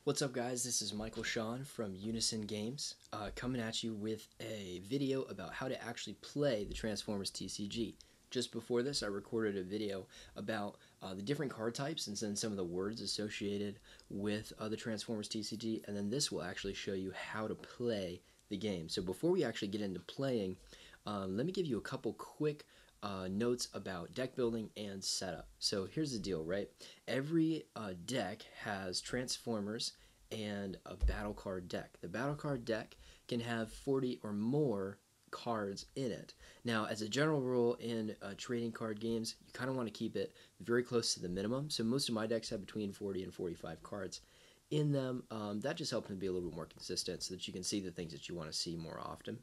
What's up guys, this is Michael Sean from Unison Games, coming at you with a video about how to actually play the Transformers TCG. Just before this I recorded a video about the different card types and then some of the words associated with the Transformers TCG, and then this will actually show you how to play the game. So before we actually get into playing, let me give you a couple quick notes about deck building and setup. So here's the deal, right? Every deck has Transformers and a battle card deck. The battle card deck can have 40 or more cards in it. Now, as a general rule in trading card games, you kind of want to keep it very close to the minimum. So most of my decks have between 40 and 45 cards in them. That just helps them be a little bit more consistent so that you can see the things that you want to see more often.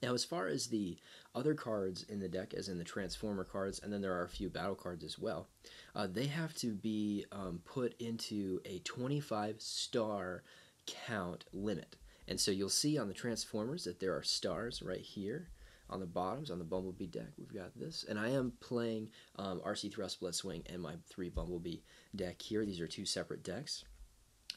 Now, as far as the other cards in the deck, as in the Transformer cards, and then there are a few battle cards as well, they have to be put into a 25-star count limit. And so you'll see on the Transformers that there are stars right here on the bottoms. On the Bumblebee deck, we've got this. And I am playing RC Thrust Blitzwing and my 3 Bumblebee deck here. These are 2 separate decks.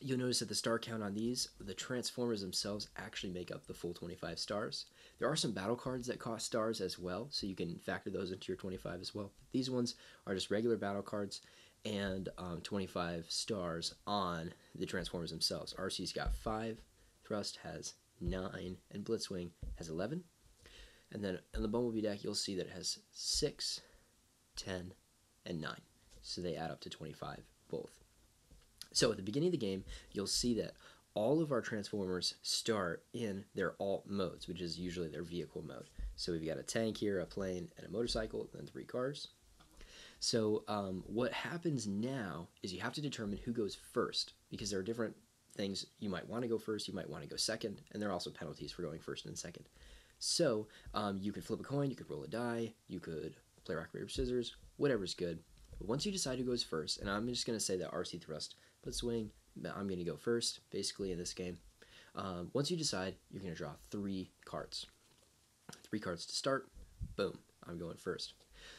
You'll notice that the star count on these, the Transformers themselves actually make up the full 25 stars. There are some battle cards that cost stars as well, so you can factor those into your 25 as well. These ones are just regular battle cards and 25 stars on the Transformers themselves. RC's got 5, Thrust has 9, and Blitzwing has 11. And then on the Bumblebee deck, you'll see that it has 6, 10, and 9. So they add up to 25 both. So at the beginning of the game, you'll see that all of our Transformers start in their alt modes, which is usually their vehicle mode. So we've got a tank here, a plane, and a motorcycle, and then 3 cars. So what happens now is you have to determine who goes first, because there are different things. You might want to go first, you might want to go second, and there are also penalties for going first and second. So you could flip a coin, you could roll a die, you could play rock, paper, scissors, whatever's good. But once you decide who goes first, and I'm just going to say that RC Thrust Blitzwing, I'm going to go first, basically, in this game. Once you decide, you're going to draw 3 cards. 3 cards to start. Boom, I'm going first.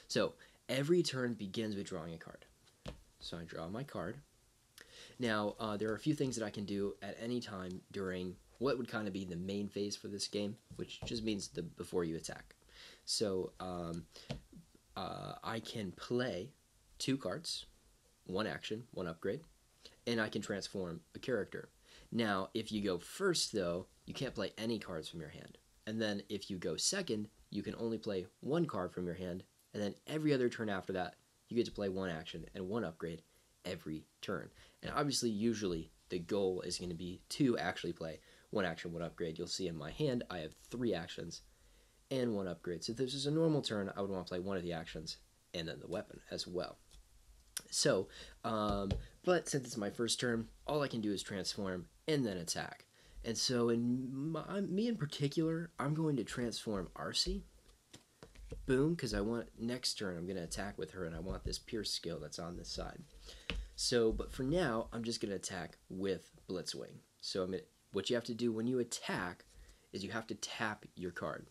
So every turn begins with drawing a card. So I draw my card. Now, there are a few things that I can do at any time during what would kind of be the main phase for this game, which just means before you attack. So I can play 2 cards, 1 action, 1 upgrade, and I can transform a character. Now, if you go first, though, you can't play any cards from your hand. And then if you go second, you can only play 1 card from your hand, and then every other turn after that, you get to play 1 action and 1 upgrade every turn. And obviously, usually, the goal is going to be to actually play 1 action, 1 upgrade. You'll see in my hand, I have 3 actions and 1 upgrade. So if this is a normal turn, I would want to play 1 of the actions and then the weapon as well. So, but since it's my first turn, all I can do is transform and then attack. And so in me in particular, I'm going to transform RC. Boom, because I want next turn I'm going to attack with her, and I want this Pierce skill that's on this side. So, but for now, I'm just going to attack with Blitzwing. So what you have to do when you attack is you have to tap your card,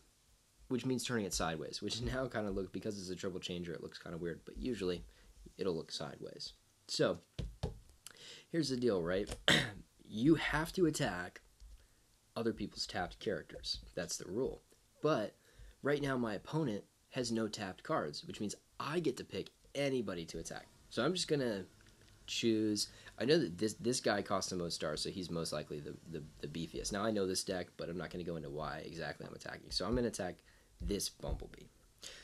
which means turning it sideways, which now kind of looks, because it's a triple changer, it looks kind of weird, but usually it'll look sideways. So here's the deal, right? You have to attack other people's tapped characters. That's the rule. But right now my opponent has no tapped cards, which means I get to pick anybody to attack. So I'm just going to choose. I know that this guy costs the most stars, so he's most likely the beefiest. Now I know this deck, but I'm not going to go into why exactly I'm attacking. So I'm going to attack this Bumblebee.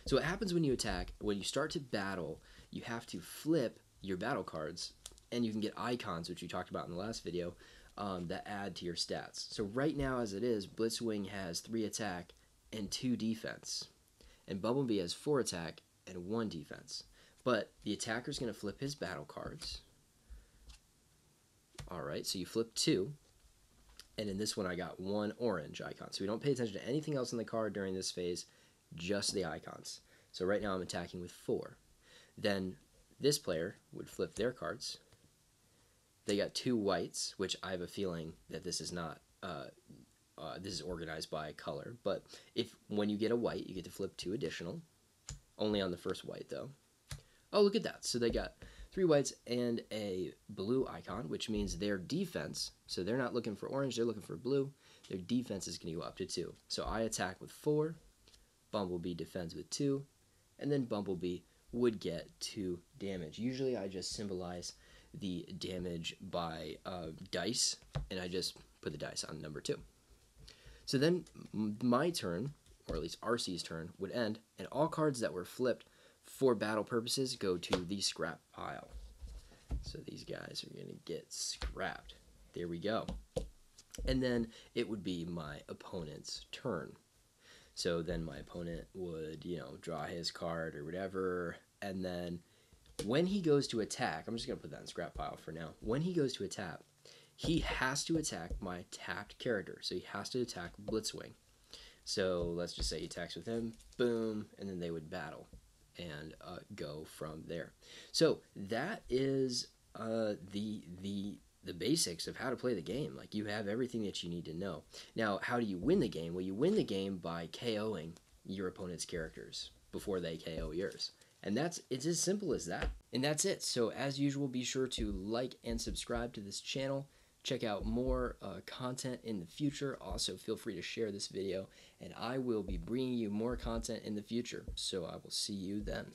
So what happens when you attack, when you start to battle, you have to flip your battle cards, and you can get icons, which we talked about in the last video, that add to your stats. So right now, as it is, Blitzwing has 3 attack and 2 defense, and Bumblebee has 4 attack and 1 defense. But the attacker's going to flip his battle cards. Alright, so you flip 2, and in this one I got 1 orange icon. So we don't pay attention to anything else in the card during this phase, just the icons. So right now I'm attacking with 4. Then this player would flip their cards. They got 2 whites, which I have a feeling that this is not, this is organized by color. But when you get a white, you get to flip 2 additional. Only on the first white, though. Oh, look at that. So they got 3 whites and a blue icon, which means their defense, so they're not looking for orange, they're looking for blue, their defense is going to go up to 2. So I attack with 4, Bumblebee defends with 2, and then Bumblebee would get 2 damage. Usually I just symbolize the damage by dice, and I just put the dice on number 2. So then my turn, or at least RC's turn, would end, and all cards that were flipped for battle purposes go to the scrap pile. So these guys are going to get scrapped. There we go. And then it would be my opponent's turn. So then my opponent would, draw his card or whatever, and then when he goes to attack, I'm just going to put that in scrap pile for now. When he goes to attack, he has to attack my tapped character. So he has to attack Blitzwing. So let's just say he attacks with him, boom, and then they would battle and go from there. So that is the basics of how to play the game. Like, you have everything that you need to know. Now, how do you win the game? Well, you win the game by KOing your opponent's characters before they KO yours. And it's as simple as that. And that's it. So as usual, be sure to like and subscribe to this channel. Check out more content in the future. Also, feel free to share this video, and I will be bringing you more content in the future. So I will see you then.